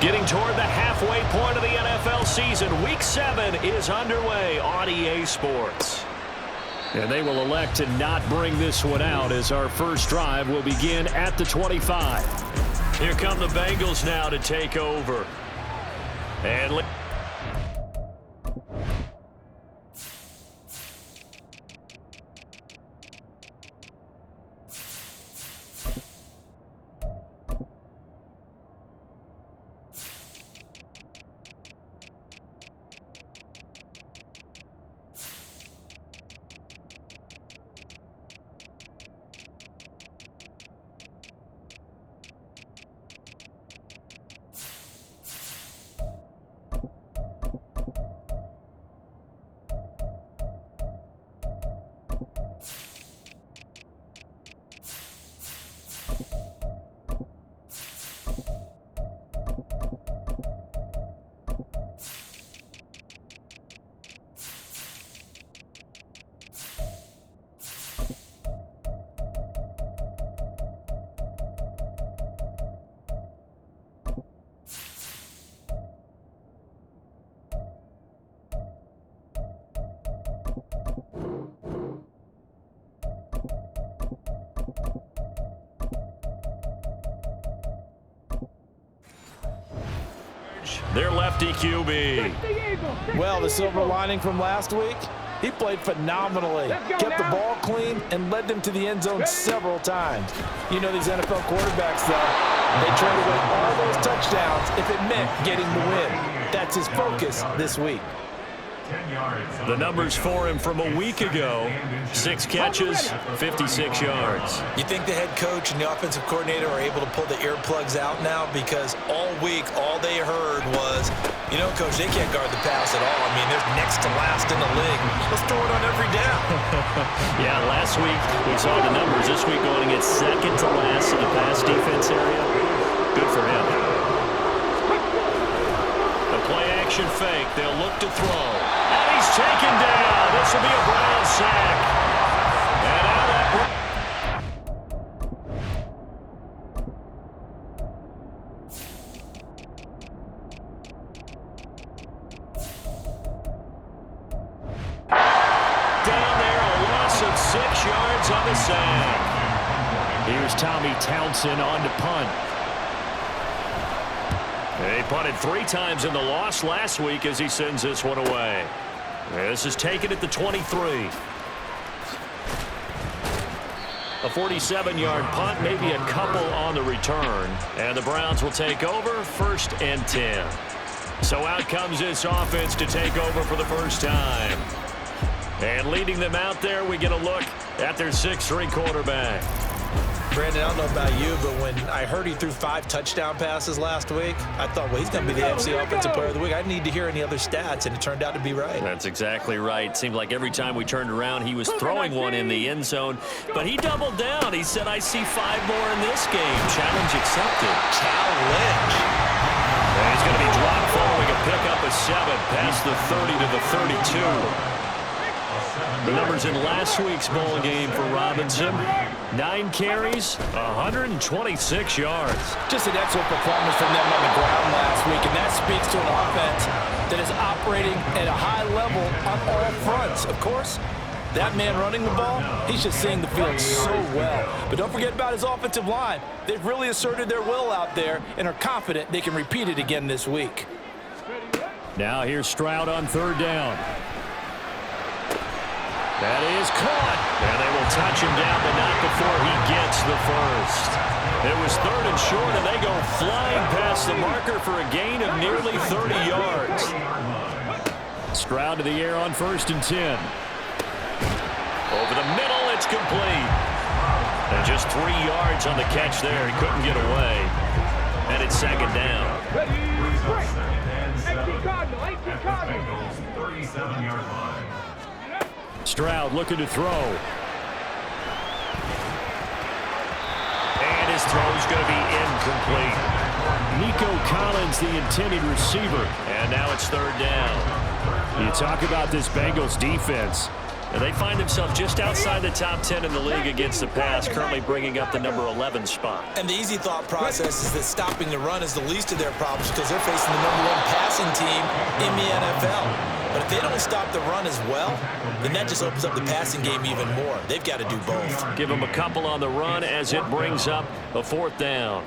Getting toward the halfway point of the NFL season, Week 7 is underway on EA Sports. And they will elect to not bring this one out as our first drive will begin at the 25. Here come the Bengals now to take over. And their lefty QB. Well, the silver lining from last week, he played phenomenally. Kept the ball clean and led them to the end zone several times. You know these NFL quarterbacks, though, they trade away all those touchdowns if it meant getting the win. That's his focus this week. The numbers for him from a week ago, 6 catches, 56 yards. You think the head coach and the offensive coordinator are able to pull the earplugs out now? Because all week, all they heard was, you know, Coach, they can't guard the pass at all. I mean, they're next to last in the league. Let's throw it on every down. Yeah, last week we saw the numbers. This week going against second to last in the pass defense area. Good for him. The play-action fake. They'll look to throw. And he's taken down. This will be a Brown sack. And out that... Down there, a loss of 6 yards on the sack. Here's Tommy Townsend on to punt. He punted 3 times in the loss last week as he sends this one away. This is taken at the 23. A 47-yard punt, maybe a couple on the return. And the Browns will take over, 1st and 10. So out comes this offense to take over for the first time. And leading them out there, we get a look at their 6'3" quarterback. Brandon, I don't know about you, but when I heard he threw 5 touchdown passes last week, I thought, well, he's going to be the AFC Offensive Player of the Week. I didn't need to hear any other stats, and it turned out to be right. That's exactly right. Seemed like every time we turned around, he was throwing one in the end zone. But he doubled down. He said, I see 5 more in this game. Challenge accepted. Challenge. And he's going to be dropped following a pickup of 7 past the 30 to the 32. The numbers in last week's bowl game for Robinson. 9 carries, 126 yards. Just an excellent performance from them on the ground last week, and that speaks to an offense that is operating at a high level on all fronts. Of course, that man running the ball, he's just seeing the field so well. But don't forget about his offensive line. They've really asserted their will out there and are confident they can repeat it again this week. Now here's Stroud on 3rd down. That is caught. And they will touch him down, but not before he gets the first. It was 3rd and short, and they go flying past the marker for a gain of nearly 30 yards. Stroud to the air on 1st and 10. Over the middle, it's complete. And just 3 yards on the catch there. He couldn't get away. And it's second down. Stroud looking to throw. And his throw's going to be incomplete. Nico Collins, the intended receiver. And now it's third down. You talk about this Bengals defense. And they find themselves just outside the top 10 in the league against the pass, currently bringing up the number 11 spot. And the easy thought process is that stopping the run is the least of their problems because they're facing the number 1 passing team in the NFL. But if they don't stop the run as well, then that just opens up the passing game even more. They've got to do both. Give them a couple on the run as it brings up a fourth down.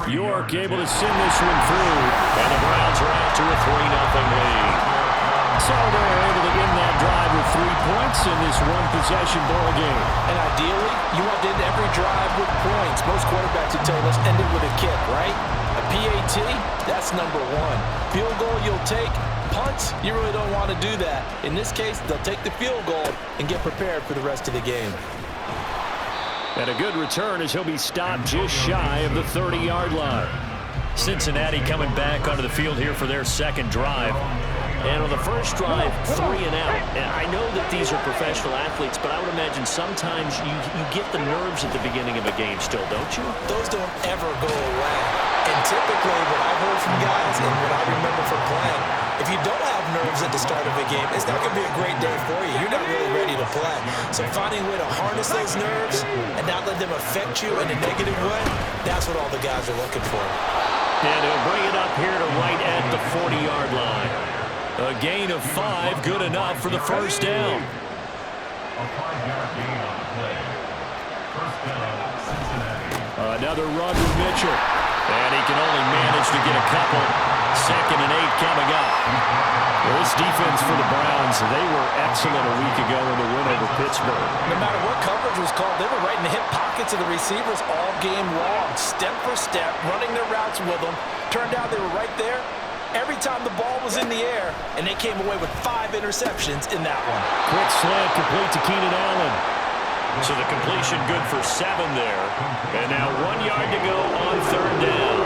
York able to send this one through, and the Browns are out to a 3-0 lead. So they're able to end that drive with 3 points in this one-possession ball game. And ideally, you want to end every drive with points. Most quarterbacks would tell you, let's end it with a kick, right? A PAT, that's number 1. Field goal you'll take. Punts, you really don't want to do that. In this case, they'll take the field goal and get prepared for the rest of the game. And a good return as he'll be stopped just shy of the 30-yard line. Cincinnati coming back onto the field here for their second drive. And on the first drive, 3 and out. And I know that these are professional athletes, but I would imagine sometimes you get the nerves at the beginning of a game still, don't you? Those don't ever go away. And typically what I've heard from guys and what I remember from playing, if you don't have nerves at the start of a game, it's not going to be a great day for you. You're not really ready to play. So finding a way to harness those nerves and not let them affect you in a negative way, that's what all the guys are looking for. And he'll bring it up here to right at the 40-yard line. A gain of 5, good enough for the first down. Another run with Mitchell. And he can only manage to get a couple. 2nd and 8 coming up. Well, this defense for the Browns, they were excellent a week ago in the win over Pittsburgh. No matter what coverage was called, they were right in the hip pockets of the receivers all game long, step for step, running their routes with them. Turned out they were right there every time the ball was in the air, and they came away with 5 interceptions in that one. Quick slant complete to Keenan Allen. So the completion good for 7 there. And now 1 yard to go on third down.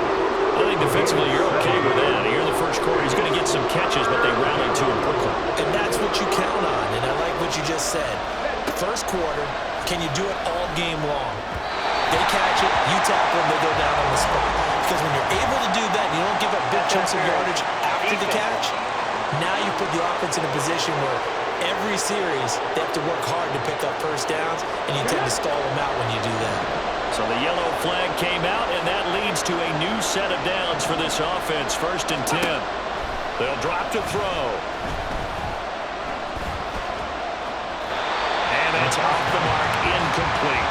I think defensively you're okay with that. Here in the first quarter, he's going to get some catches, but they rallied to him quickly. And that's what you count on, and I like what you just said. First quarter, can you do it all game long? They catch it, you tackle them, they go down on the spot. Because when you're able to do that and you don't give up big chunks of yardage after the catch, now you put the offense in a position where every series they have to work hard to pick up first downs, and you tend to stall them out when you do that. So the yellow flag came out, and that leads to a new set of downs for this offense. 1st and 10. They'll drop to throw. And that's off the mark, incomplete.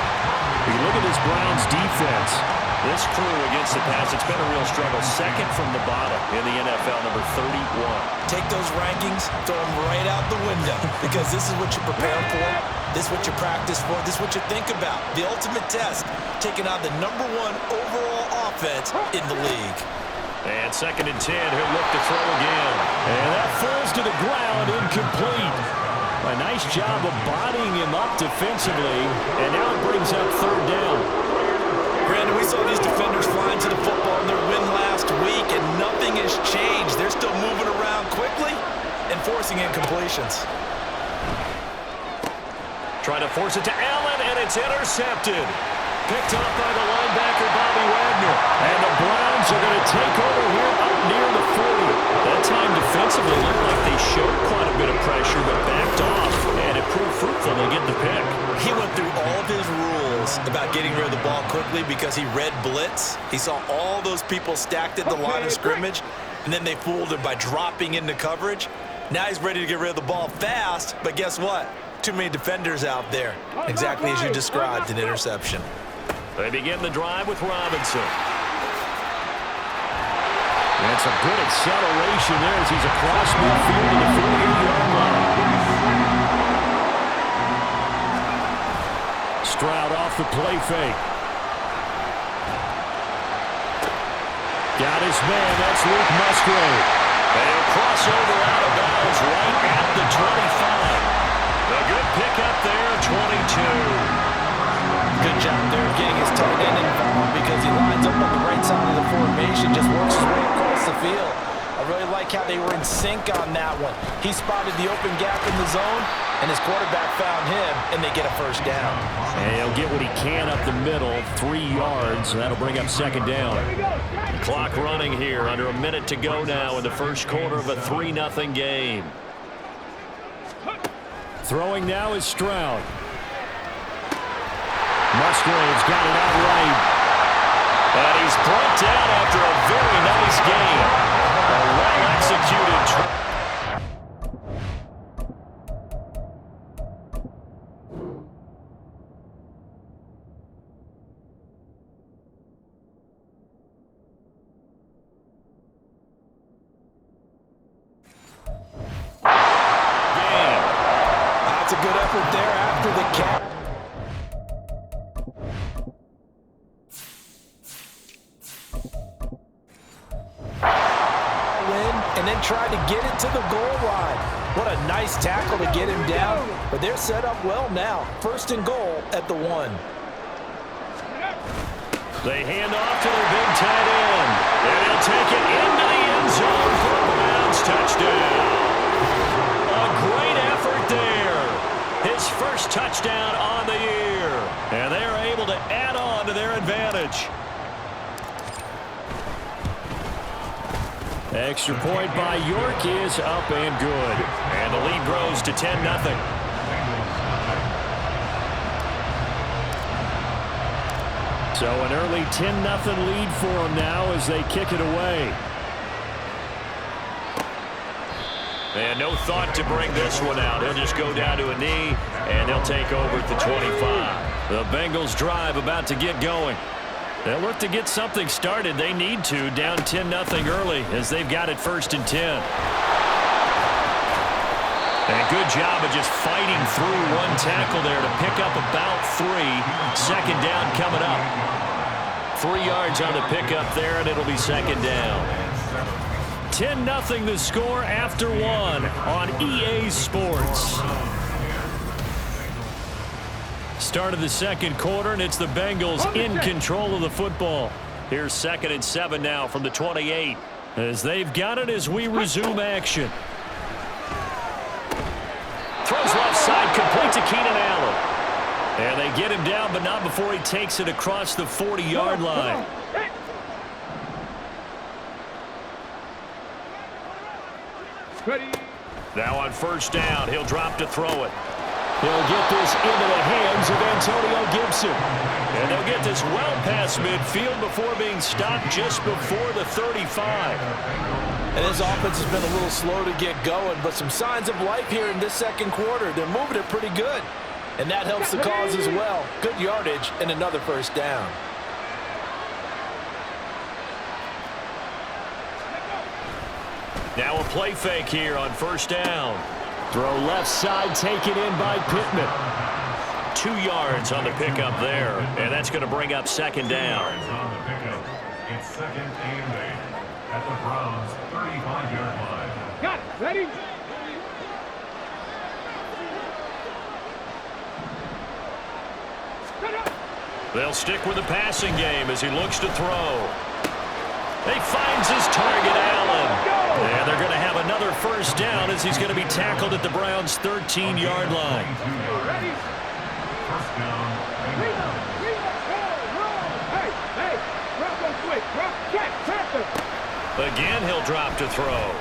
You look at this Browns defense. This crew against the pass, it's been a real struggle. 2nd from the bottom in the NFL, number 31. Take those rankings, throw them right out the window, because this is what you prepare for. This is what you practice for. This is what you think about. The ultimate test, taking on the number 1 overall offense in the league. And 2nd and 10, he'll look to throw again. And that falls to the ground, incomplete. A nice job of bodying him up defensively, and now it brings up third down. Brandon, we saw these defenders flying to the football in their win last week, and nothing has changed. They're still moving around quickly and forcing incompletions. Trying to force it to Allen, and it's intercepted. Picked up by the linebacker, Bobby Wagner. And the Browns are going to take over here up near the 40. That time defensively looked like they showed quite a bit of pressure, but backed off, and it proved fruitful to get the pick. He went through all of his rules about getting rid of the ball quickly because he read blitz. He saw all those people stacked at the line of scrimmage, and then they fooled him by dropping into coverage. Now he's ready to get rid of the ball fast, but guess what? Too many defenders out there. Exactly as you described, an interception. They begin the drive with Robinson. That's a good acceleration there as he's across midfield to the 48-yard line. Stroud off the play fake. Got his man. That's Luke Musgrave. They'll cross over out of bounds right at the 25. this tight end involved because he lines up on the right side of the formation, just works his way across the field. I really like how they were in sync on that one. He spotted the open gap in the zone, and his quarterback found him, and they get a first down. And he'll get what he can up the middle, 3 yards. That'll bring up second down. Clock running here, under a minute to go now in the first quarter of a 3-0 game. Throwing now is Stroud. Musgrave's got it outright. And he's brought down after a very nice game. A well-executed try. That's a good effort there after the catch. And then tried to get it to the goal line. What a nice tackle to get him down. But they're set up well now. First and goal at the 1. They hand off to their big tight end. And he'll take it into the end zone for a Browns touchdown. A great effort there. His first touchdown on the year. And they're able to add on to their advantage. Extra point by York is up and good. And the lead grows to 10-0. So an early 10-0 lead for them now as they kick it away. And no thought to bring this one out. He'll just go down to a knee, and they'll take over at the 25. The Bengals drive about to get going. They'll look to get something started. They need to, down 10-0 early as they've got it 1st and 10. And a good job of just fighting through one tackle there to pick up about 3. Second down coming up. 3 yards on the pickup there, and it'll be second down. 10-0 the score after 1 on EA Sports. Start of the second quarter, and it's the Bengals in control of the football. Here's 2nd and 7 now from the 28 as they've got it as we resume action. Throws left side, complete to Keenan Allen. And they get him down, but not before he takes it across the 40-yard line. Now on first down, he'll drop to throw it. He'll get this into the hands of Antonio Gibson. And they'll get this well past midfield before being stopped just before the 35. And his offense has been a little slow to get going, but some signs of life here in this second quarter. They're moving it pretty good. And that helps the cause as well. Good yardage and another first down. Now a play fake here on first down. Throw left side, taken in by Pittman. 2 yards on the pickup there, and that's going to bring up second down. It's 2nd and 8 at the Browns' 35-yard line. Got it. Ready? They'll stick with the passing game as he looks to throw. He finds his target, Allen. And they're going to have another first down as he's going to be tackled at the Browns' 13-yard line. Ready? First down. Hey, drop one quick. Drop, catch, tackle. Again, he'll drop to throw.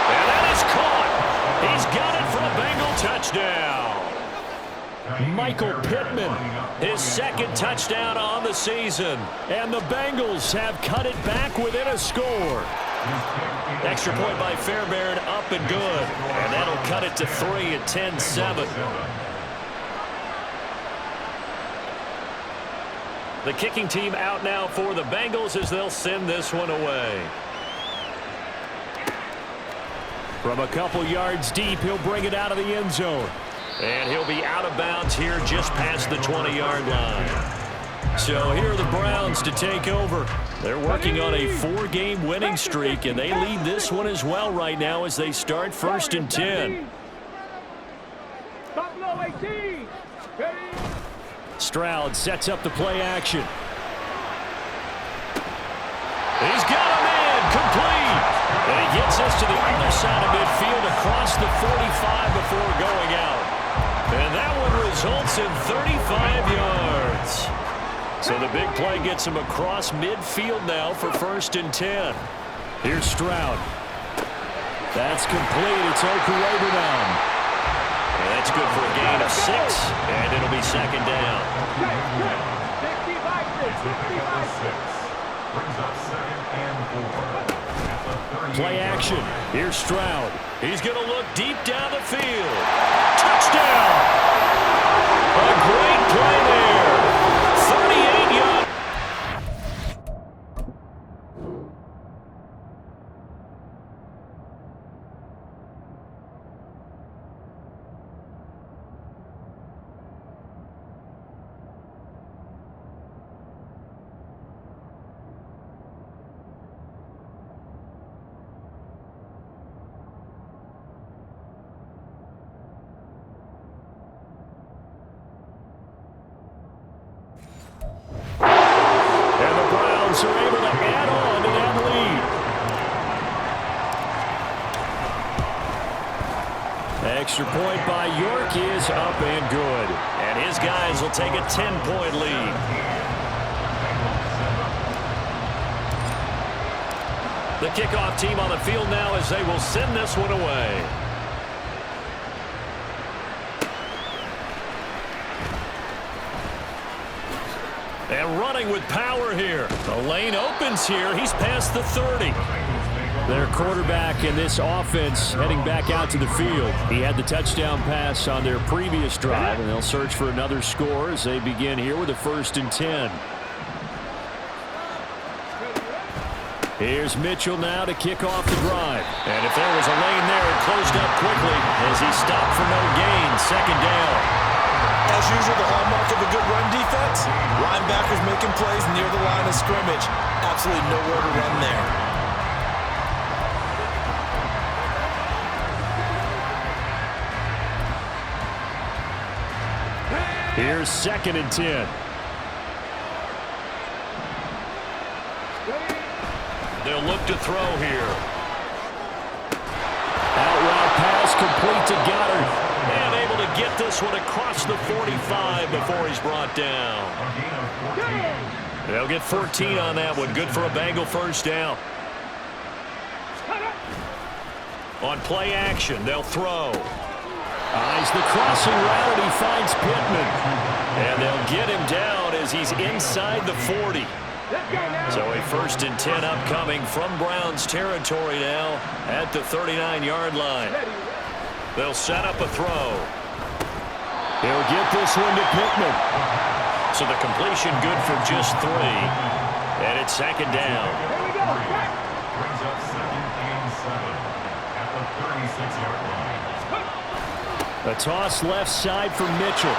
And that is caught. He's got it for a Bengal touchdown. Michael Pittman, his 2nd touchdown on the season. And the Bengals have cut it back within a score. Extra point by Fairbairn, up and good. And that'll cut it to 3 at 10-7. The kicking team out now for the Bengals as they'll send this one away. From a couple yards deep, he'll bring it out of the end zone. And he'll be out of bounds here just past the 20-yard line. So here are the Browns to take over. They're working on a 4-game winning streak, and they lead this one as well right now as they start 1st and 10. Buffalo 18. Ready? Stroud sets up the play action. He's got him in, complete. And he gets us to the other side of midfield across the 45 before going out. And that one results in 35 yards. So the big play gets him across midfield now for 1st and 10. Here's Stroud. That's complete. It's Okurebu now. And that's good for a gain of 6, and it'll be 2nd down. Play action. Here's Stroud. He's going to look deep down the field. Touchdown! A great play there. 38 yards. Are able to add on to that lead. Extra point by York is up and good. And his guys will take a 10-point lead. The kickoff team on the field now as they will send this one away. And running with power here. The lane opens here. He's past the 30. Their quarterback in this offense heading back out to the field. He had the touchdown pass on their previous drive, and they'll search for another score as they begin here with a 1st and 10. Here's Mitchell now to kick off the drive. And if there was a lane there, it closed up quickly as he stopped for no gain. 2nd down. As usual, the hallmark of a good run defense, linebackers making plays near the line of scrimmage. Absolutely nowhere to run there. Here's 2nd and 10. They'll look to throw here. Out route pass complete to Goddard. And able to get this one across the 45 before he's brought down. They'll get 14 on that one. Good for a Bengal 1st down. On play action, they'll throw. Eyes the crossing route, and he finds Pittman. And they'll get him down as he's inside the 40. So a 1st and 10 upcoming from Browns territory now at the 39-yard line. They'll set up a throw. He'll get this one to Pittman. So the completion good for just 3. And it's 2nd down. Brings up 2nd and 7 at the 36-yard line. A toss left side for Mitchell.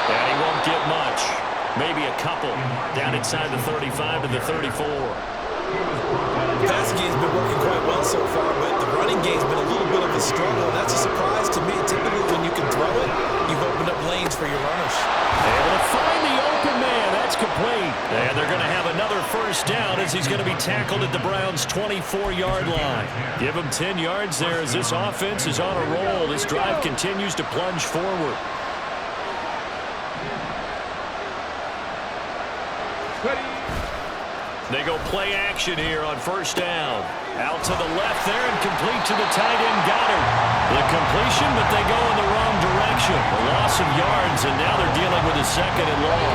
And he won't get much. Maybe a couple. Down inside the 35 to the 34. The passing game's been working quite well so far, but the running game's been a little bit of a struggle. That's a surprise to me. Typically, when you can throw it, you've opened up lanes for your runners. Able to find the open man. That's complete. And they're going to have another 1st down as he's going to be tackled at the Browns' 24-yard line. Give him 10 yards there as this offense is on a roll. This drive continues to plunge forward. They go play action here on 1st down. Out to the left there and complete to the tight end Goddard. The completion, but they go in the wrong direction. A loss of yards, and now they're dealing with a 2nd and long.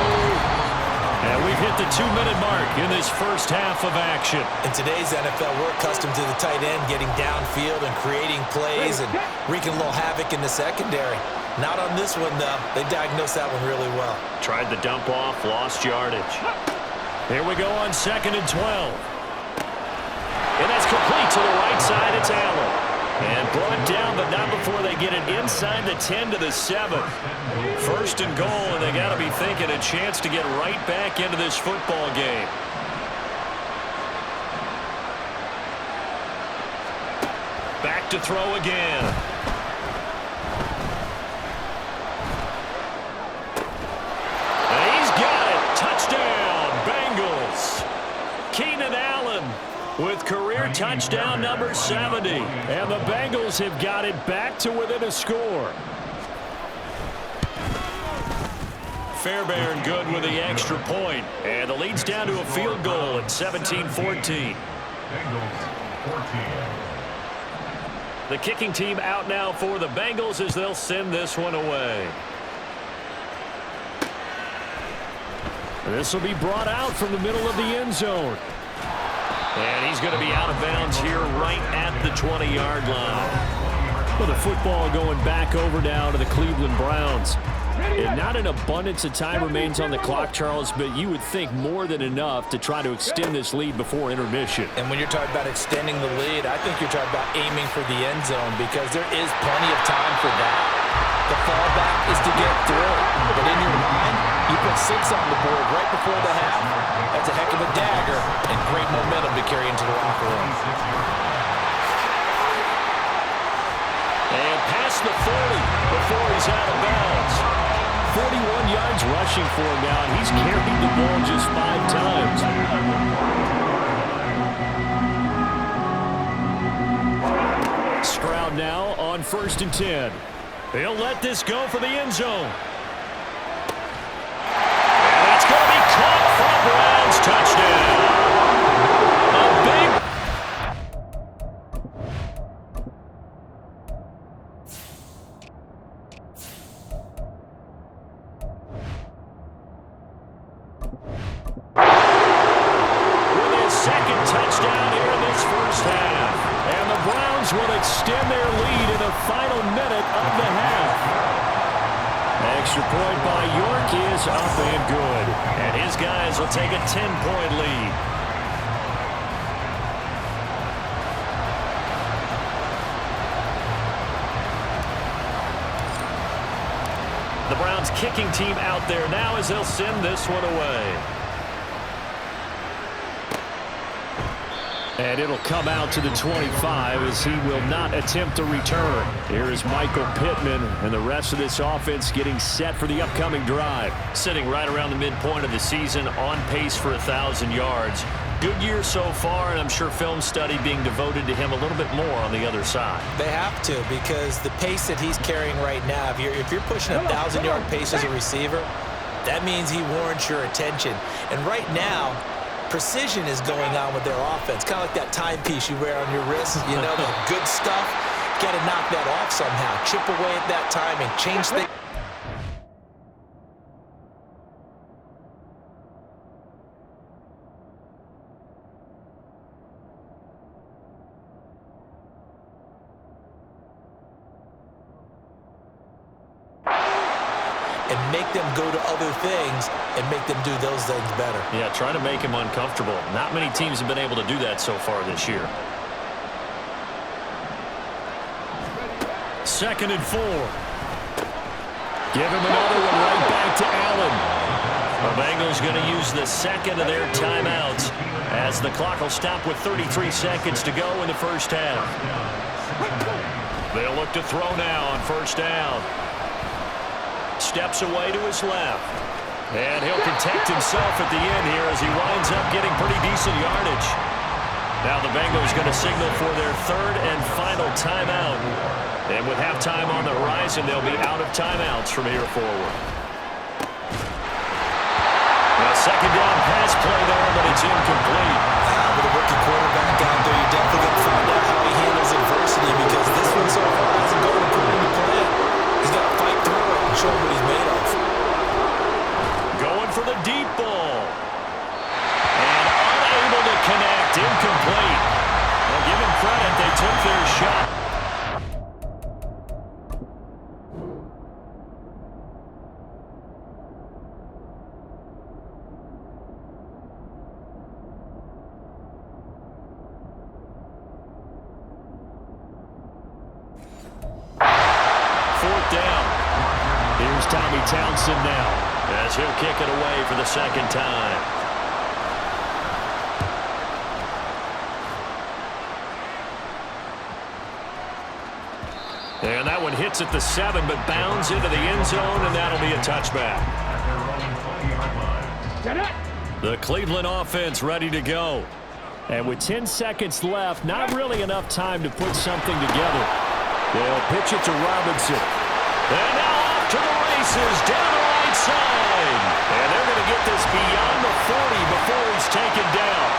And we've hit the 2-minute mark in this first half of action. In today's NFL, we're accustomed to the tight end getting downfield and creating plays and wreaking a little havoc in the secondary. Not on this one, though. They diagnosed that one really well. Tried the dump off, lost yardage. Here we go on 2nd and 12. And that's complete to the right side. It's Allen. And brought down, but not before they get it inside the 10 to the 7. 1st and goal, and they got to be thinking a chance to get right back into this football game. Back to throw again. career touchdown number 70. And the Bengals have got it back to within a score. Fairbairn good with the extra point. And the lead's down to a field goal at 17-14. Bengals 14. The kicking team out now for the Bengals as they'll send this one away. This will be brought out from the middle of the end zone. And he's going to be out of bounds here right at the 20-yard line. Well, the football going back over now to the Cleveland Browns. And not an abundance of time remains on the clock, Charles, but you would think more than enough to try to extend this lead before intermission. And when you're talking about extending the lead, I think you're talking about aiming for the end zone because there is plenty of time for that. The fallback is to get through. But in your mind, you put 6 on the board right before the half. That's a heck of a dagger and great momentum to carry into the locker room. And past the 40 before he's out of bounds. 41 yards rushing for him now, and he's carried the ball just 5 times. Stroud now on 1st and 10. He'll let this go for the end zone. And it's going to be caught for Browns touchdown. A big will extend their lead in the final minute of the half. Extra point by York is up and good. And his guys will take a 10-point lead. The Browns kicking team out there now as they'll send this one away. And it'll come out to the 25 as he will not attempt to return. Here is Michael Pittman and the rest of this offense getting set for the upcoming drive. Sitting right around the midpoint of the season, on pace for 1,000 yards. Good year so far, and I'm sure film study being devoted to him a little bit more on the other side. They have to, because the pace that he's carrying right now, if you're pushing a 1,000-yard pace as a receiver, that means he warrants your attention. And right now, precision is going on with their offense. Kind of like that timepiece you wear on your wrist. You know, the good stuff. Got to knock that off somehow. Chip away at that timing. Change things. And make them go to other things and make them do those things better. Yeah, trying to make him uncomfortable. Not many teams have been able to do that so far this year. 2nd and 4. Give him another one right back to Allen. The Bengals going to use the second of their timeouts as the clock will stop with 33 seconds to go in the first half. They'll look to throw now on 1st down. Steps away to his left. And he'll protect himself at the end here as he winds up getting pretty decent yardage. Now the Bengals going to signal for their 3rd and final timeout. And with halftime on the horizon, they'll be out of timeouts from here forward. A 2nd down pass play there, but it's incomplete. With a rookie quarterback out there, you're definitely going to find out how he handles adversity, because this one so far hasn't gone according to plan. He's got to fight through it and show what he's made of. Going for the deep ball. And unable to connect. Incomplete. Well, give him credit. They took their shot. Tommy Townsend now as he'll kick it away for the 2nd time. And that one hits at the 7, but bounds into the end zone, and that'll be a touchback. Get it! The Cleveland offense ready to go. And with 10 seconds left, not really enough time to put something together. They'll pitch it to Robinson. And now off to the races, down the right side. And they're going to get this beyond the 40 before he's taken down.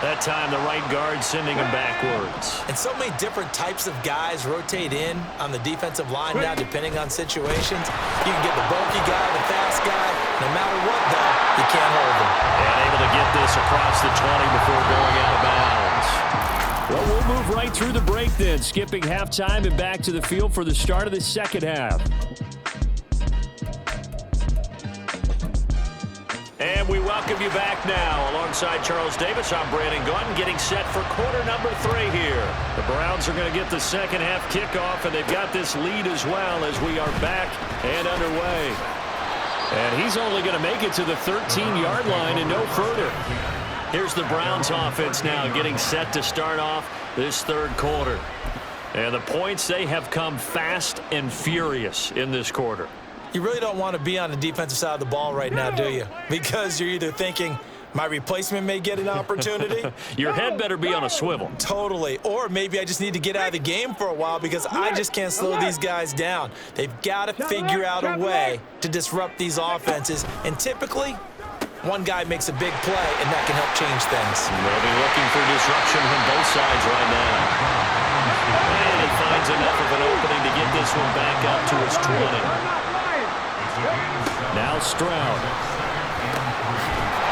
That time, the right guard sending him backwards. And so many different types of guys rotate in on the defensive line now, depending on situations. You can get the bulky guy, the fast guy. No matter what, though, you can't hold him. And able to get this across the 20 before going out of bounds. Well, we'll move right through the break then, skipping halftime and back to the field for the start of the second half. And we welcome you back now. Alongside Charles Davis, I'm Brandon Gaudin, getting set for quarter number 3 here. The Browns are going to get the second half kickoff, and they've got this lead as well as we are back and underway. And he's only going to make it to the 13-yard line and no further. Here's the Browns offense now getting set to start off this third quarter. And the points, they have come fast and furious in this quarter. You really don't want to be on the defensive side of the ball right now, do you? Because you're either thinking, my replacement may get an opportunity. Your head better be on a swivel. Totally. Or maybe I just need to get out of the game for a while because I just can't slow these guys down. They've got to figure out a way to disrupt these offenses. And typically, one guy makes a big play, and that can help change things. They'll be looking for disruption from both sides right now. And he finds enough of an opening to get this one back up to his 20. Now Stroud.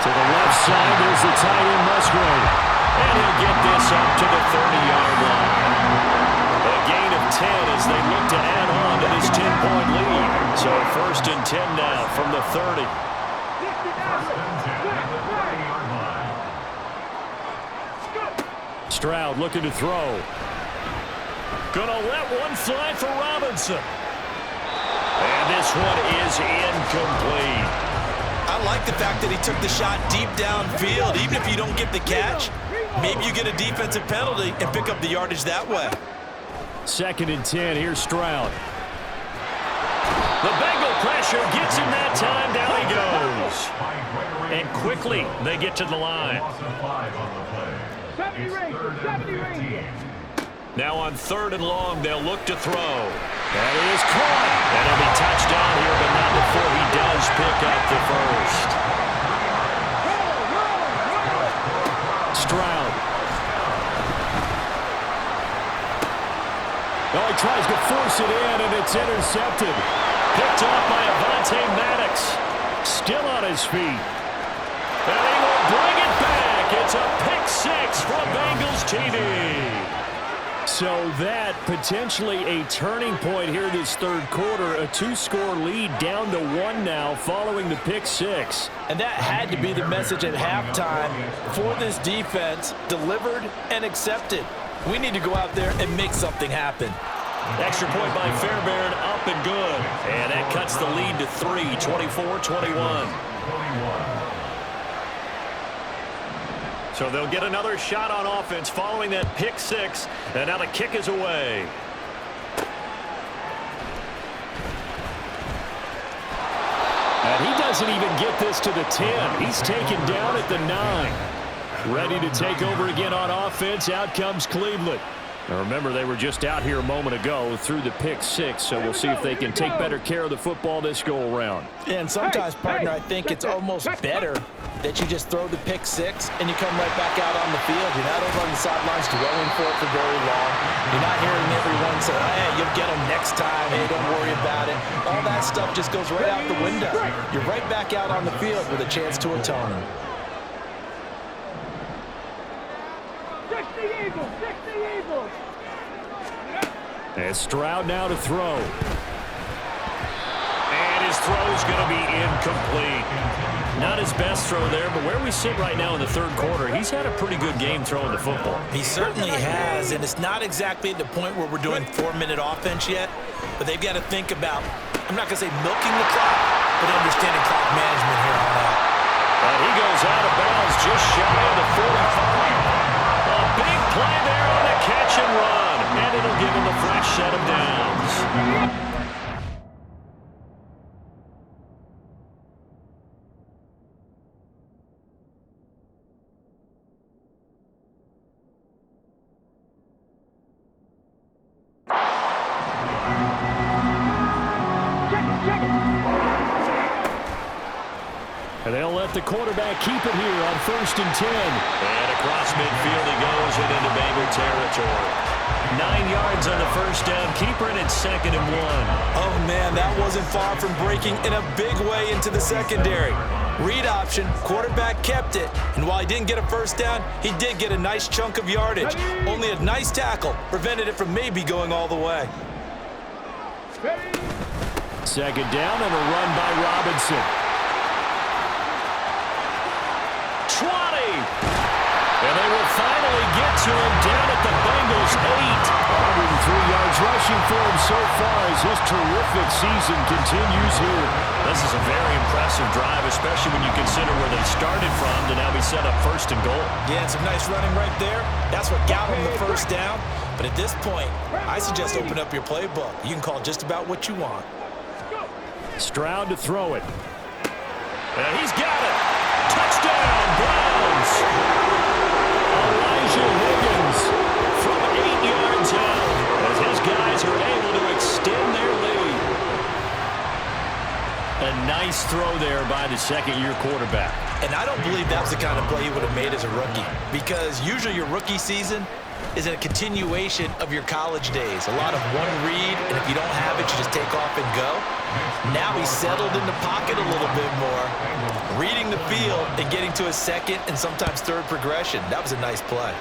To the left side, there's the tight end Musgrave. And he'll get this up to the 30-yard line. A gain of 10 as they look to add on to this 10-point lead. So 1st and 10 now from the 30. Stroud looking to throw. Gonna let one fly for Robinson. And this one is incomplete. I like the fact that he took the shot deep downfield. Even if you don't get the catch, maybe you get a defensive penalty and pick up the yardage that way. 2nd and 10, here's Stroud. The Bengal pressure gets him that time, down he goes. And quickly, they get to the line. 70 Rangers. Now on 3rd and long, they'll look to throw. And it is caught. And he'll be touched down here, but not before he does pick up the first. Stroud. Oh, he tries to force it in, and it's intercepted. Picked off by Avonte Maddox. Still on his feet. And he will bring it back. It's a pick 6 from Bengals TV. So that potentially a turning point here this third quarter. A 2-score lead down to 1 now following the pick 6. And that had to be the message at halftime for this defense, delivered and accepted. We need to go out there and make something happen. Extra point by Fairbairn, up and good. And that cuts the lead to 3, 24-21. So they'll get another shot on offense following that pick 6. And now the kick is away. And he doesn't even get this to the 10. He's taken down at the 9. Ready to take over again on offense. Out comes Cleveland. Now remember, they were just out here a moment ago through the pick 6, so we'll see if they can take better care of the football this go-around. And sometimes, partner, I think it's almost better that you just throw the pick 6 and you come right back out on the field. You're not over on the sidelines dwelling for it for very long. You're not hearing everyone say, hey, you'll get them next time. Hey, don't worry about it. All that stuff just goes right out the window. You're right back out on the field with a chance to atone. 60 Eagles. And Stroud now to throw. And his throw's going to be incomplete. Not his best throw there, but where we sit right now in the third quarter, he's had a pretty good game throwing the football. He certainly has, and it's not exactly at the point where we're doing 4-minute offense yet, but they've got to think about, I'm not going to say milking the clock, but understanding clock management here on out. And he goes out of bounds just shy of the 45. A big play there on the catch and run, and it'll give him a fresh set of downs. And they'll let the quarterback keep it here on 1st and 10. And across midfield he goes and into Bengals territory. 9 yards on the first down. Keeper in at 2nd and 1. Oh, man, that wasn't far from breaking in a big way into the secondary. Read option, quarterback kept it, and while he didn't get a first down, he did get a nice chunk of yardage. Only a nice tackle prevented it from maybe going all the way. 2nd down and a run by Robinson. 20! And they will finally get to him down at the Bengals 8. 103 yards rushing for him so far as his terrific season continues here. This is a very impressive drive, especially when you consider where they started from to now be set up 1st and goal. Yeah, and some nice running right there. That's what got him the first down. But at this point, I suggest open up your playbook. You can call just about what you want. Stroud to throw it. And he's got it. Touchdown, Browns. Elijah Higgins From 8 yards out, as his guys are able to extend their lead. A nice throw there by the 2nd-year quarterback. And I don't believe that's the kind of play he would have made as a rookie, because usually your rookie season is a continuation of your college days. A lot of one read, and if you don't have it, you just take off and go. Now he's settled in the pocket a little bit more, reading the field and getting to his 2nd and sometimes 3rd progression. That was a nice play.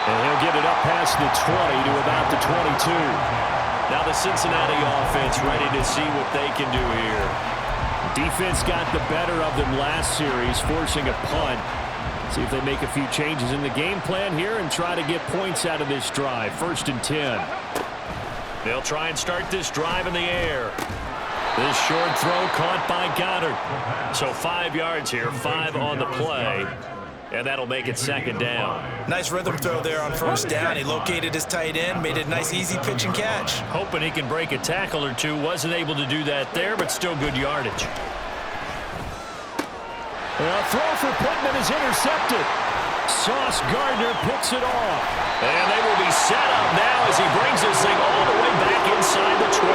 And he'll get it up past the 20 to about the 22. Now the Cincinnati offense ready to see what they can do here. Defense got the better of them last series, forcing a punt. See if they make a few changes in the game plan here and try to get points out of this drive. 1st and 10. They'll try and start this drive in the air. This short throw caught by Goddard. So 5 yards here, 5 on the play. And that'll make it 2nd down. Nice rhythm throw there on 1st down. He located his tight end, made it a nice easy pitch and catch. Hoping he can break a tackle or two. Wasn't able to do that there, but still good yardage. A throw for Pittman is intercepted. Sauce Gardner picks it off. And they will be set up now as he brings this thing all the way back inside the 20.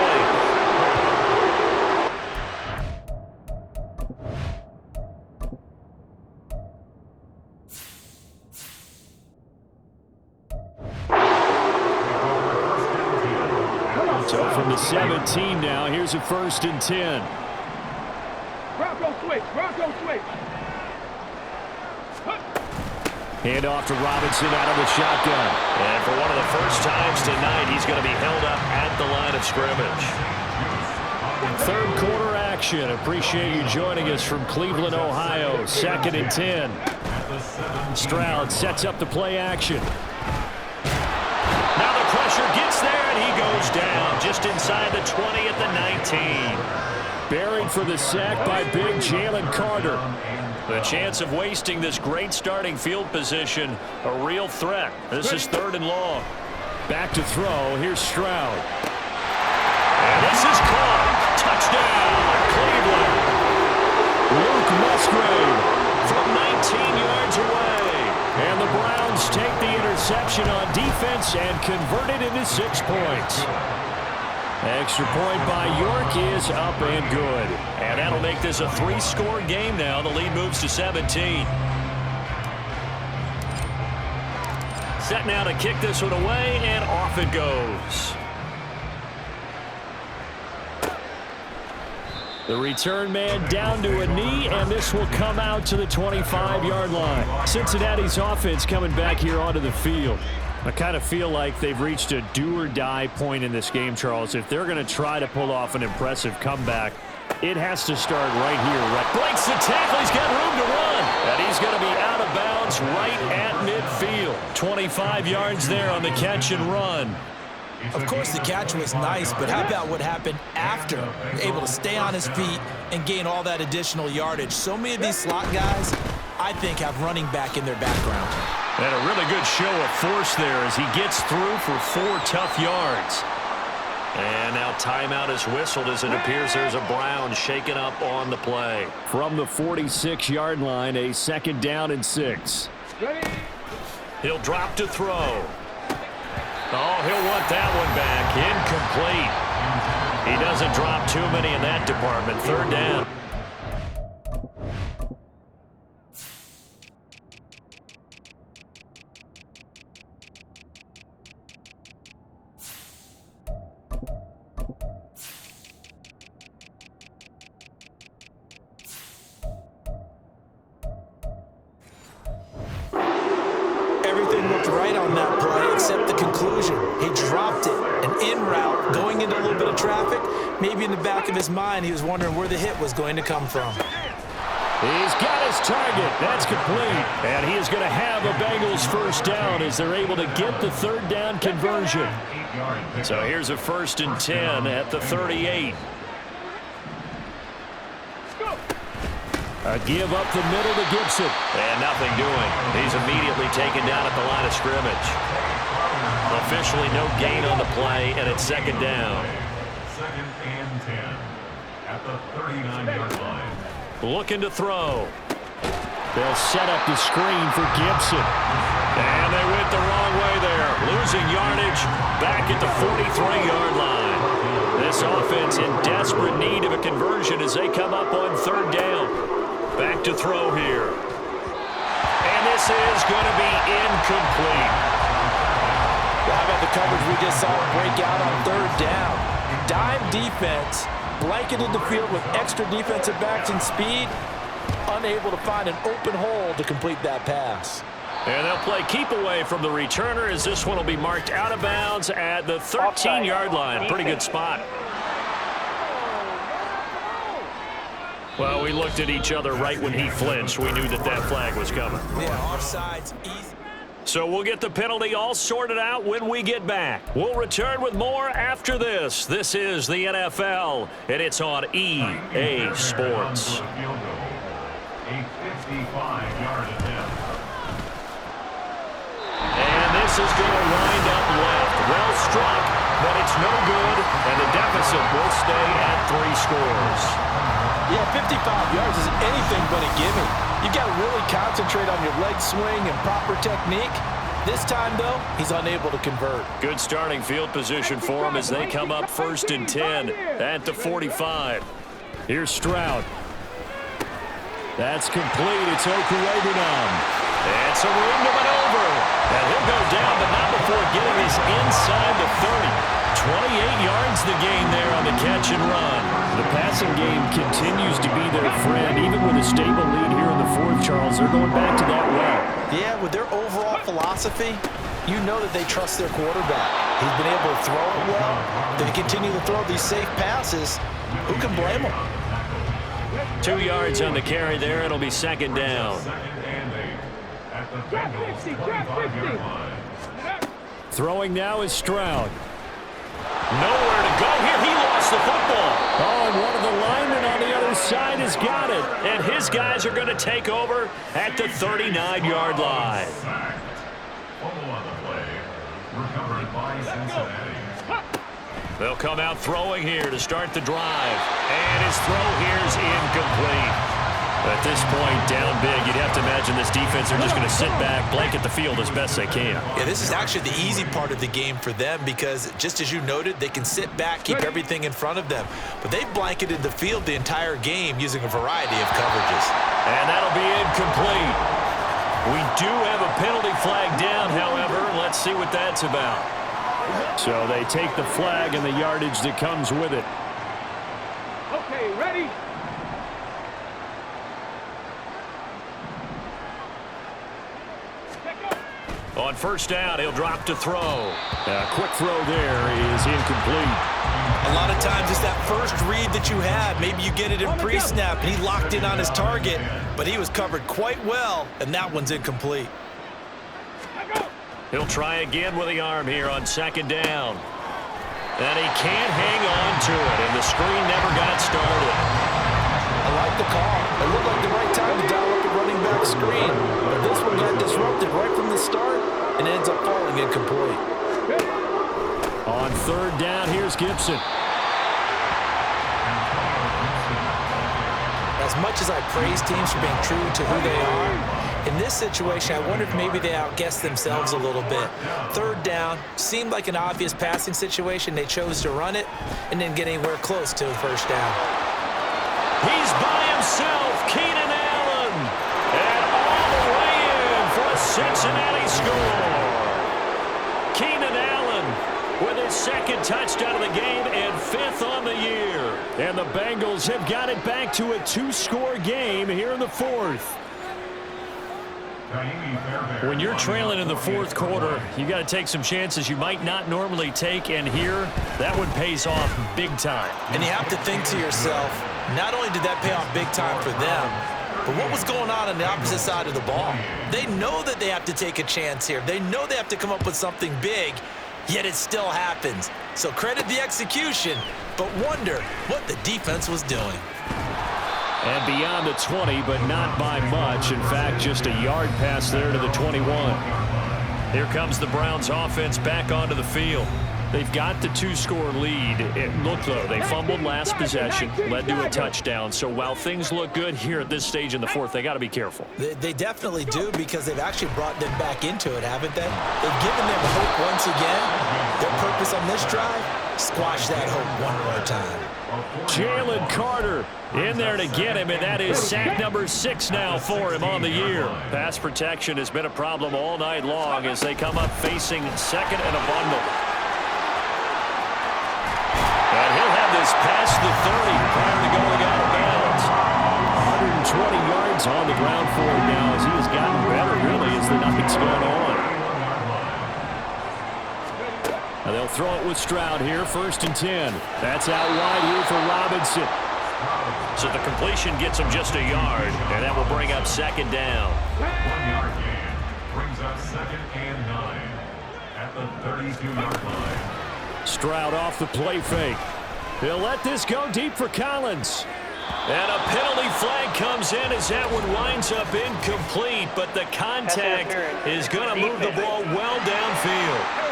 So from the 17 now, here's a 1st and 10. Bronco switch. Bronco switch. Hand off to Robinson out of the shotgun. And for one of the first times tonight, he's going to be held up at the line of scrimmage. 3rd quarter action. Appreciate you joining us from Cleveland, Ohio. 2nd and 10. Stroud sets up the play action. Now the pressure gets there, and he goes down just inside the 20 at the 19. Buried for the sack by big Jalen Carter. The chance of wasting this great starting field position, a real threat. This is 3rd and long. Back to throw. Here's Stroud. And this is caught. Touchdown, Cleveland. Luke Musgrave From 19 yards away. And the Browns take the interception on defense and convert it into 6 points. Extra point by York is up and good. And that'll make this a 3-score game now. The lead moves to 17. Set now to kick this one away, and off it goes. The return man down to a knee, and this will come out to the 25-yard line. Cincinnati's offense coming back here onto the field. I kind of feel like they've reached a do-or-die point in this game, Charles. If they're going to try to pull off an impressive comeback, it has to start right here. Breaks the tackle. He's got room to run. And he's going to be out of bounds right at midfield. 25 yards there on the catch and run. Of course, the catch was nice, but how about what happened after? Able to stay on his feet and gain all that additional yardage. So many of these slot guys, I think, have running back in their background. And a really good show of force there as he gets through for 4 tough yards. And now timeout is whistled as it appears there's a Brown shaken up on the play. From the 46-yard line, a 2nd down and 6. He'll drop to throw. Oh, he'll want that one back. Incomplete. He doesn't drop too many in that department. Third down. Everything looked right on that play except the conclusion. He dropped it. An in route, going into a little bit of traffic. Maybe in the back of his mind, he was wondering where the hit was going to come from. He's got his target. That's complete. And he is going to have a Bengals first down as they're able to get the third down conversion. So here's a 1st and 10 at the 38. A give up the middle to Gibson. And nothing doing. He's immediately taken down at the line of scrimmage. Officially no gain on the play, and it's 2nd down. 2nd and 10 at the 39-yard line. Looking to throw. They'll set up the screen for Gibson. And they went the wrong way there. Losing yardage back at the 43-yard line. This offense in desperate need of a conversion as they come up on 3rd down. Back to throw here. And this is going to be incomplete. Well, how about the coverage we just saw break out on 3rd down? Dime defense, blanketed the field with extra defensive backs and speed, unable to find an open hole to complete that pass. And they'll play keep away from the returner as this one will be marked out of bounds at the 13-yard line. Pretty good spot. Well, we looked at each other right when he flinched. We knew that that flag was coming. Yeah, offsides, easy. So we'll get the penalty all sorted out when we get back. We'll return with more after this. This is the NFL, and it's on EA Sports. A 55-yard attempt. And this is going to wind up left. Well struck, but it's no good, and the deficit will stay at 3 scores. Yeah, 55 yards is anything but a gimme. You've got to really concentrate on your leg swing and proper technique. This time, though, he's unable to convert. Good starting field position for him as they come up 1st and 10 at the 45. Here's Stroud. That's complete. It's Okurebunom. And some room to maneuver. And he'll go down, but not before getting this inside the 30. 28 yards the gain there on the catch and run. The passing game continues to be their friend. Even with a stable lead here in the 4th, Charles, they're going back to that well. Yeah, with their overall philosophy, you know that they trust their quarterback. He's been able to throw it well. They continue to throw these safe passes. Who can blame them? 2 yards on the carry there. It'll be 2nd down. 2nd and 8 at the Bengals 45-yard line. Throwing now is Stroud. Nowhere to go here. He lost the football. Oh, and one of the linemen on the other side has got it. And his guys are going to take over at the 39-yard line. Fumble on the play. Recovered by Cincinnati. They'll come out throwing here to start the drive. And his throw here is incomplete. At this point, down big, you'd have to imagine this defense are just going to sit back, blanket the field as best they can. Yeah, this is actually the easy part of the game for them because, just as you noted, they can sit back, keep everything in front of them. But they've blanketed the field the entire game using a variety of coverages. And that'll be incomplete. We do have a penalty flag down, however. Let's see what that's about. So they take the flag and the yardage that comes with it. Okay, ready? On 1st down, he'll drop to throw. A quick throw there is incomplete. A lot of times it's that first read that you had. Maybe you get it in pre-snap, and he locked in on his target, but he was covered quite well, and that one's incomplete. He'll try again with the arm here on 2nd down. And he can't hang on to it, and the screen never got started. I like the call. It looked like the right time to dial up the running back screen. But this one got disrupted right from the start and ends up falling incomplete. On 3rd down, here's Gibson. As much as I praise teams for being true to who they are, In this situation, I wonder if maybe they outguessed themselves a little bit. Third down, seemed like an obvious passing situation. They chose to run it and didn't get anywhere close to a first down. He's by himself, Keenan Allen. And all the way in for a Cincinnati score. Keenan Allen with his second touchdown of the game and 5th on the year. And the Bengals have got it back to a 2-score game here in the 4th. When you're trailing in the 4th quarter, you got to take some chances you might not normally take, and here, that one pays off big time. And you have to think to yourself, not only did that pay off big time for them, but what was going on the opposite side of the ball? They know that they have to take a chance here. They know they have to come up with something big, yet it still happens. So credit the execution, but wonder what the defense was doing. And beyond the 20, but not by much. In fact, just a yard pass there to the 21. Here comes the Browns offense back onto the field. They've got the 2-score lead. Look, though, they fumbled last possession, led to a touchdown. So while things look good here at this stage in the 4th, they got to be careful. They definitely do, because they've actually brought them back into it, haven't they? They've given them hope once again. Their purpose on this drive, squash that hope one more time. Jalen Carter in there to get him, and that is sack number 6 now for him on the year. Pass protection has been a problem all night long as they come up facing second and a bundle. And he'll have this past the 30 prior to going out of bounds. 120 yards on the ground for him now as he has gotten better, really, as the night's gone on. And they'll throw it with Stroud here, 1st and 10. That's out wide here for Robinson. So the completion gets him just a yard, and that will bring up 2nd down. 1-yard gain brings up 2nd and 9 at the 32-yard line. Stroud off the play fake. He'll let this go deep for Collins. And a penalty flag comes in as that one winds up incomplete, but the contact is going to move the ball well downfield.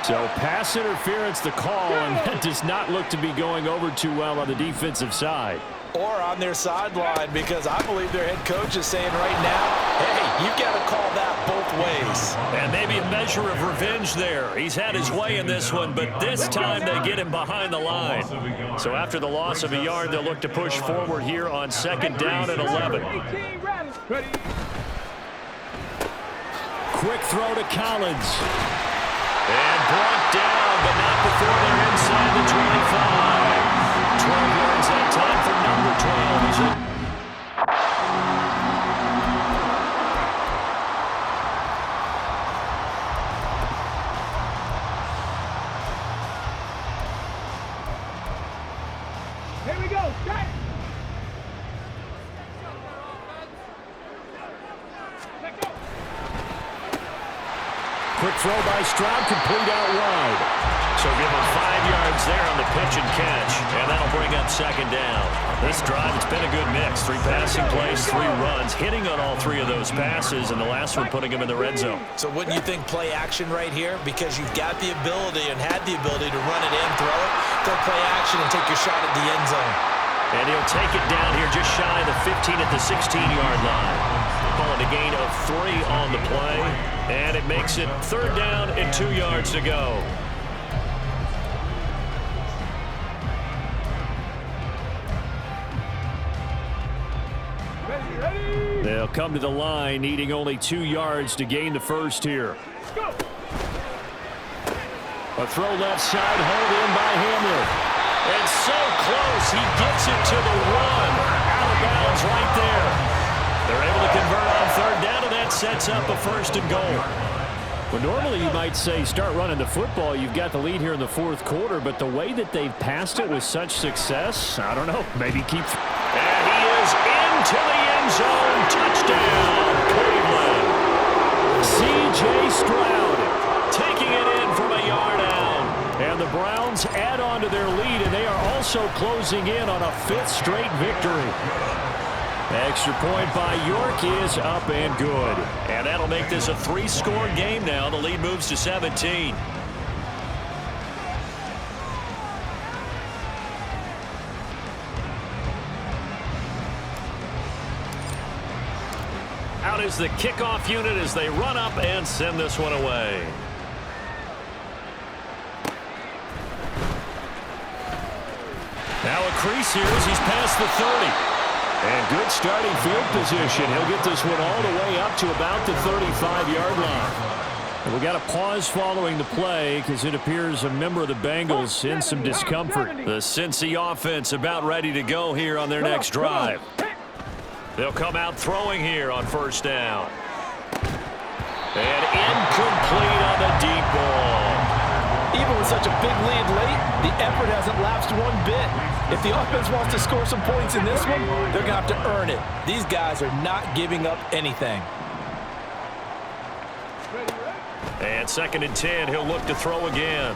So pass interference the call, and that does not look to be going over too well on the defensive side. Or on their sideline, because I believe their head coach is saying right now, hey, you've got to call that both ways. And maybe a measure of revenge there. He's had his way in this one, but this time they get him behind the line. So after the loss of a yard, they'll look to push forward here on 2nd down and 11. Quick throw to Collins. And brought down, but not before they're inside the 25. 12 yards that time for number 12. Here we go. Set. Let go. Quick throw by Stroud, complete out wide. So give him 5 yards there on the pitch and catch, and that'll bring up 2nd down. This drive, it's been a good mix. 3 passing plays, 3 runs, hitting on all 3 of those passes, and the last one putting him in the red zone. So wouldn't you think play action right here? Because you've got the ability and had the ability to run it in, throw it, go play action and take your shot at the end zone. And he'll take it down here just shy of the 15 at the 16-yard line. Calling a gain of 3 on the play, and it makes it 3rd down and 2 yards to go. They'll come to the line, needing only 2 yards to gain the first here. A throw left side, hauled in by Hamler. And so close, he gets it to the 1. Out of bounds right there. They're able to convert on 3rd down, and that sets up a 1st and goal. Well, normally you might say start running the football. You've got the lead here in the 4th quarter, but the way that they've passed it with such success, I don't know, maybe keep... And he is into the end zone. Touchdown, Cleveland. C.J. Stroud taking it in from a yard out. And the Browns add on to their lead, and they are also closing in on a 5th straight victory. Extra point by York is up and good. And that'll make this a 3-score game now. The lead moves to 17. out is the kickoff unit as they run up and send this one away. Now a crease here as he's past the 30. And good starting field position. He'll get this one all the way up to about the 35-yard line. And we got a pause following the play because it appears a member of the Bengals in some discomfort. The Cincy offense about ready to go here on their next drive. They'll come out throwing here on first down. And incomplete on the deep ball. Even with such a big lead late, the effort hasn't lapsed one bit. If the offense wants to score some points in this one, they're going to have to earn it. These guys are not giving up anything. And 2nd and 10, he'll look to throw again.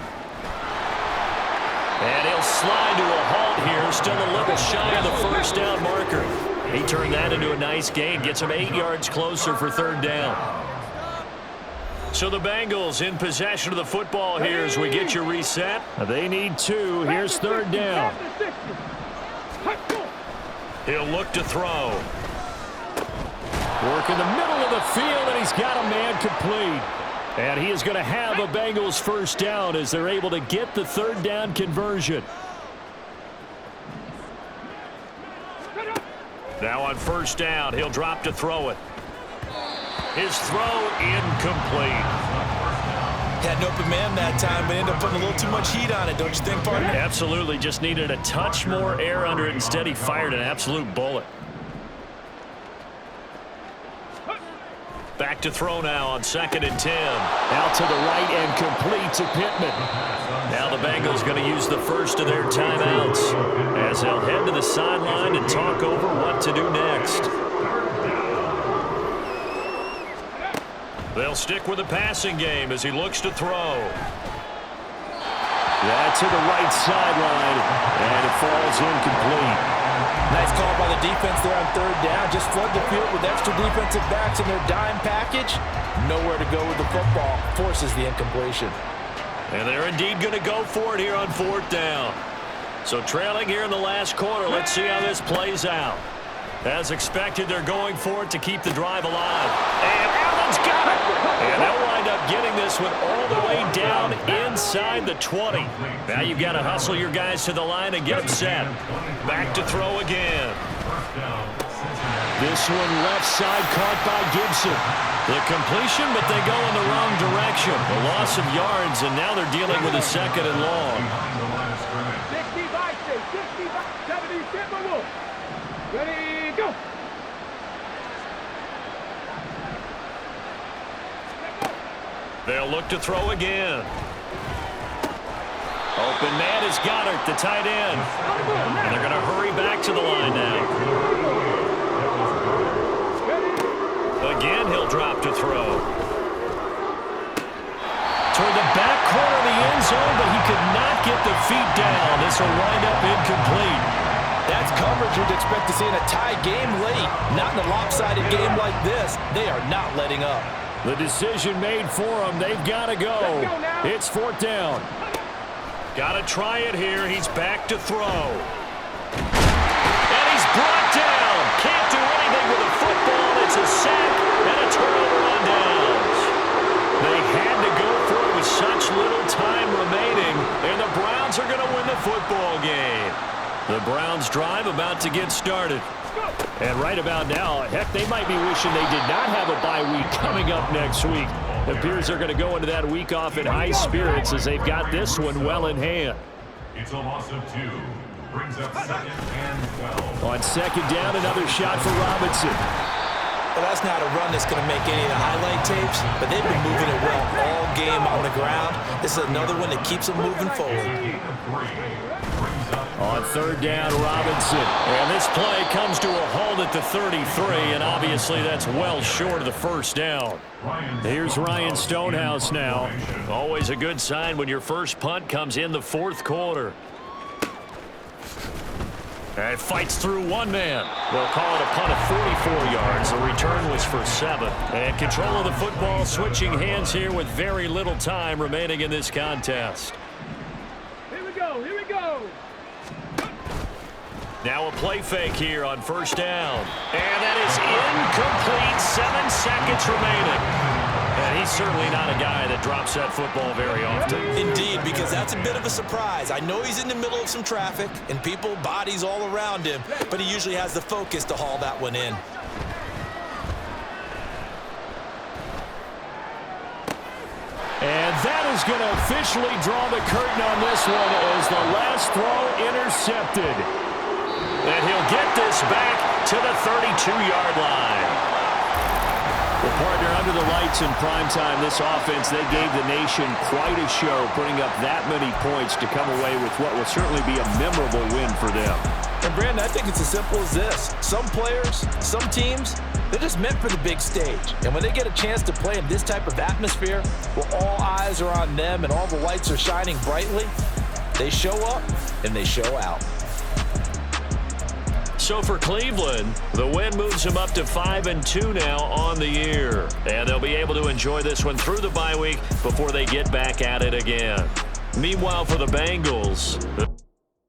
And he'll slide to a halt here, still a little shy of the first down marker. He turned that into a nice gain, gets him 8 yards closer for 3rd down. So the Bengals in possession of the football here as we get you reset. They need 2. Here's 3rd down. He'll look to throw. Work in the middle of the field, and he's got a man complete. And he is going to have a Bengals first down as they're able to get the 3rd down conversion. Now on first down, he'll drop to throw it. His throw incomplete. Had an open man that time, but ended up putting a little too much heat on it, don't you think, partner? Absolutely, just needed a touch more air under it. Instead, he fired an absolute bullet. Back to throw now on 2nd and 10. Out to the right and complete to Pittman. Now the Bengals going to use the first of their timeouts as they'll head to the sideline and talk over what to do next. They'll stick with the passing game as he looks to throw. That to the right sideline, and it falls incomplete. Nice call by the defense there on 3rd down. Just flood the field with extra defensive backs in their dime package. Nowhere to go with the football. Forces the incompletion. And they're indeed going to go for it here on 4th down. So trailing here in the last quarter, let's see how this plays out. As expected, they're going for it to keep the drive alive. And Allen's got it. And they'll wind up getting this one all the way down inside the 20. Now you've got to hustle your guys to the line and get them set. Back to throw again. This one left side caught by Gibson. The completion, but they go in the wrong direction. A loss of yards, and now they're dealing with a 2nd and long. 65, 70, Timberwolves. Ready, go. They'll look to throw again. Open man is Goddard, the tight end. And they're going to hurry back to the line now. Again, he'll drop to throw. Toward the back corner of the end zone, but he could not get the feet down. This will wind up incomplete. That's coverage you'd expect to see in a tie game late. Not in a lopsided game like this. They are not letting up. The decision made for them. They've got to go. It's 4th down. Got to try it here. He's back to throw. And he's brought down. Can't do anything with a football. It's a sack and a turnover on downs. They had to go for it with such little time remaining, and the Browns are going to win the football game. The Browns drive about to get started. And right about now, heck, they might be wishing they did not have a bye week coming up next week. It appears they're going to go into that week off in high spirits as they've got this one well in hand. It's a loss of 2. Brings up 2nd and 12. On 2nd down, another shot for Robinson. Well, that's not a run that's going to make any of the highlight tapes, but they've been moving it well all game on the ground. This is another one that keeps them moving forward. On 3rd down, Robinson. And this play comes to a halt at the 33, and obviously that's well short of the first down. Here's Ryan Stonehouse now. Always a good sign when your first punt comes in the 4th quarter. And fights through one man. They'll call it a punt of 44 yards. The return was for 7. And control of the football switching hands here with very little time remaining in this contest. Here we go, here we go. Now a play fake here on first down. And that is incomplete. 7 seconds remaining. And he's certainly not a guy that drops that football very often. Indeed, because that's a bit of a surprise. I know he's in the middle of some traffic and people, bodies all around him, but he usually has the focus to haul that one in. And that is going to officially draw the curtain on this one as the last throw intercepted. And he'll get this back to the 32-yard line. Well, partner, under the lights in primetime, this offense, they gave the nation quite a show, putting up that many points to come away with what will certainly be a memorable win for them. And, Brandon, I think it's as simple as this. Some players, some teams, they're just meant for the big stage. And when they get a chance to play in this type of atmosphere, where all eyes are on them and all the lights are shining brightly, they show up and they show out. So for Cleveland, the win moves them up to 5-2 now on the year. And they'll be able to enjoy this one through the bye week before they get back at it again. Meanwhile, for the Bengals...